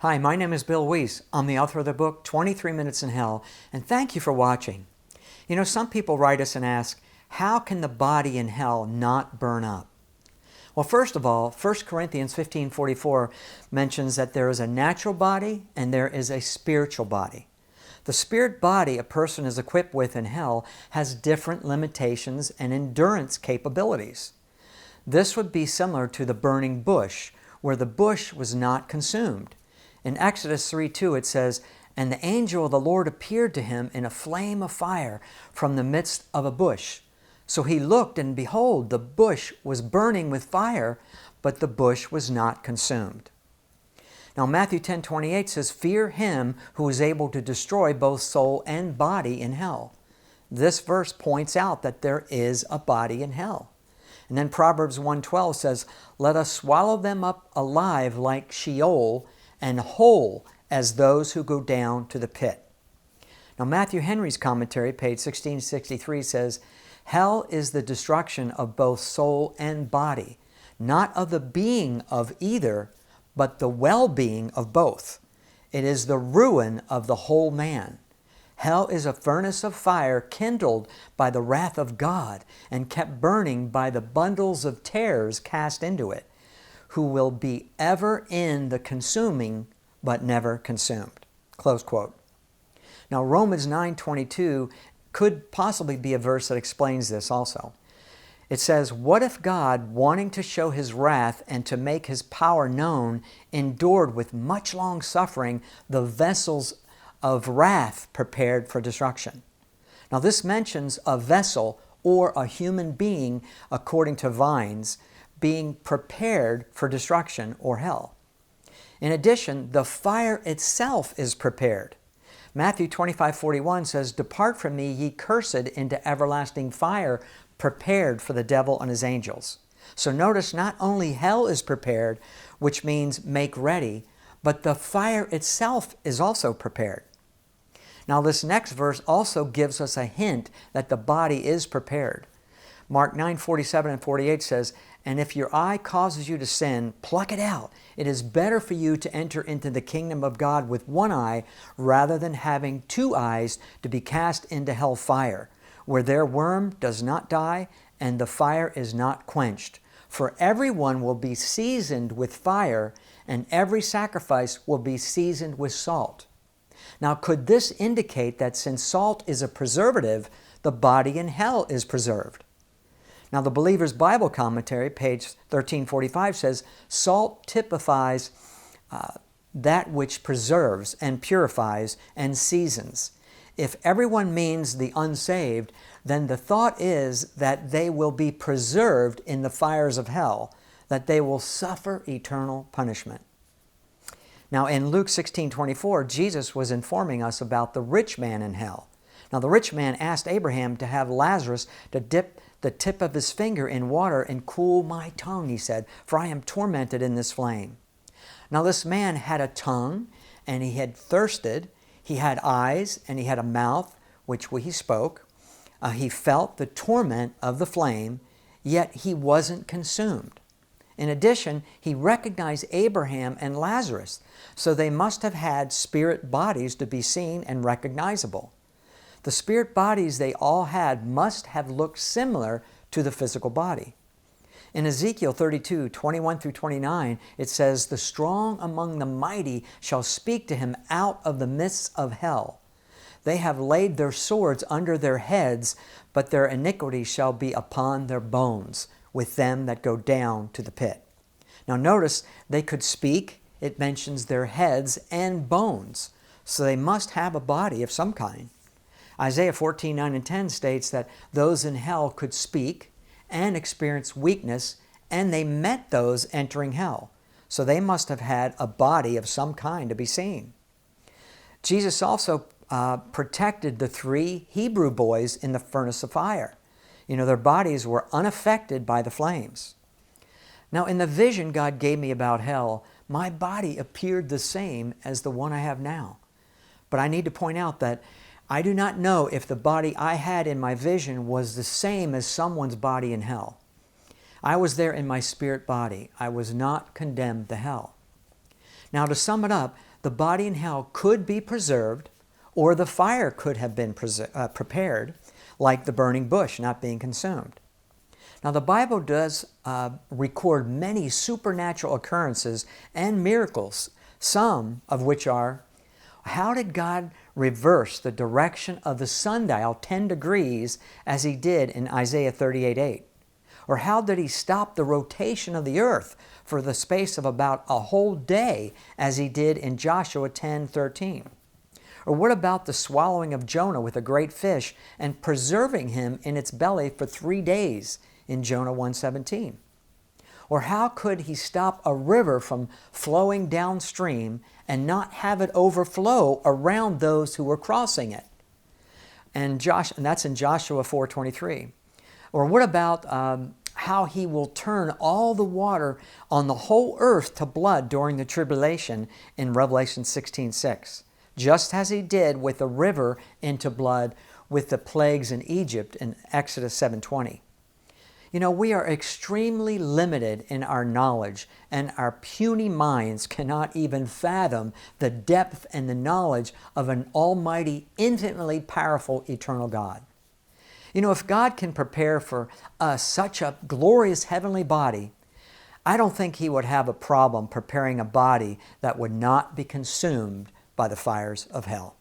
Hi, my name is Bill Wiese. I'm the author of the book, 23 Minutes in Hell, and thank you for watching. You know, some people write us and ask, how can the body in hell not burn up? Well, first of all, 1 Corinthians 15:44 mentions that there is a natural body and there is a spiritual body. The spirit body a person is equipped with in hell has different limitations and endurance capabilities. This would be similar to the burning bush, where the bush was not consumed. In Exodus 3:2 it says, "And the angel of the Lord appeared to him in a flame of fire from the midst of a bush. So he looked, and behold, the bush was burning with fire, but the bush was not consumed." Now Matthew 10:28 says, "Fear him who is able to destroy both soul and body in hell." This verse points out that there is a body in hell. And then Proverbs 1:12 says, "Let us swallow them up alive like Sheol, and whole as those who go down to the pit." Now Matthew Henry's commentary, page 1663, says, "Hell is the destruction of both soul and body, not of the being of either, but the well-being of both. It is the ruin of the whole man. Hell is a furnace of fire kindled by the wrath of God and kept burning by the bundles of tares cast into it, who will be ever in the consuming but never consumed." Close quote. Now Romans 9:22 could possibly be a verse that explains this also. It says, "What if God, wanting to show his wrath and to make his power known, endured with much long suffering the vessels of wrath prepared for destruction?" Now this mentions a vessel or a human being, according to Vines, being prepared for destruction or hell. In addition, the fire itself is prepared. Matthew 25:41 says, "Depart from me, ye cursed, into everlasting fire, prepared for the devil and his angels." So notice, not only hell is prepared, which means make ready, but the fire itself is also prepared. Now this next verse also gives us a hint that the body is prepared. Mark 9:47 and 48 says, "And if your eye causes you to sin, pluck it out. It is better for you to enter into the kingdom of God with one eye, rather than having two eyes to be cast into hell fire, where their worm does not die, and the fire is not quenched. For everyone will be seasoned with fire, and every sacrifice will be seasoned with salt." Now, could this indicate that since salt is a preservative, the body in hell is preserved? Now, the Believer's Bible Commentary, page 1345, says, "Salt typifies that which preserves and purifies and seasons. If everyone means the unsaved, then the thought is that they will be preserved in the fires of hell, that they will suffer eternal punishment." Now, in Luke 16:24, Jesus was informing us about the rich man in hell. Now, the rich man asked Abraham to have Lazarus to dip the tip of his finger in water and cool my tongue, he said, "for I am tormented in this flame." Now, this man had a tongue, and he had thirsted. He had eyes, and he had a mouth, which he spoke. He felt the torment of the flame, yet he wasn't consumed. In addition, he recognized Abraham and Lazarus, so they must have had spirit bodies to be seen and recognizable. The spirit bodies they all had must have looked similar to the physical body. In Ezekiel 32:21 through 29, it says, "The strong among the mighty shall speak to him out of the midst of hell. They have laid their swords under their heads, but their iniquity shall be upon their bones, with them that go down to the pit." Now notice, they could speak. It mentions their heads and bones, so they must have a body of some kind. Isaiah 14:9 and 10 states that those in hell could speak and experience weakness, and they met those entering hell. So they must have had a body of some kind to be seen. Jesus also protected the three Hebrew boys in the furnace of fire. You know, their bodies were unaffected by the flames. Now, in the vision God gave me about hell, my body appeared the same as the one I have now. But I need to point out that I do not know if the body I had in my vision was the same as someone's body in hell. I was there in my spirit body. I was not condemned to hell. Now, to sum it up, the body in hell could be preserved, or the fire could have been prepared, like the burning bush not being consumed. Now, the Bible does record many supernatural occurrences and miracles, some of which are: how did God reverse the direction of the sundial 10 degrees as He did in Isaiah 38:8? Or how did He stop the rotation of the earth for the space of about a whole day as He did in Joshua 10:13? Or what about the swallowing of Jonah with a great fish and preserving him in its belly for 3 days in Jonah 1:17? Or how could He stop a river from flowing downstream and not have it overflow around those who were crossing it? And that's in Joshua 4:23. Or what about how He will turn all the water on the whole earth to blood during the tribulation in Revelation 16:6, just as He did with the river into blood with the plagues in Egypt in Exodus 7:20. You know, we are extremely limited in our knowledge, and our puny minds cannot even fathom the depth and the knowledge of an almighty, infinitely powerful, eternal God. You know, if God can prepare for us such a glorious heavenly body, I don't think He would have a problem preparing a body that would not be consumed by the fires of hell.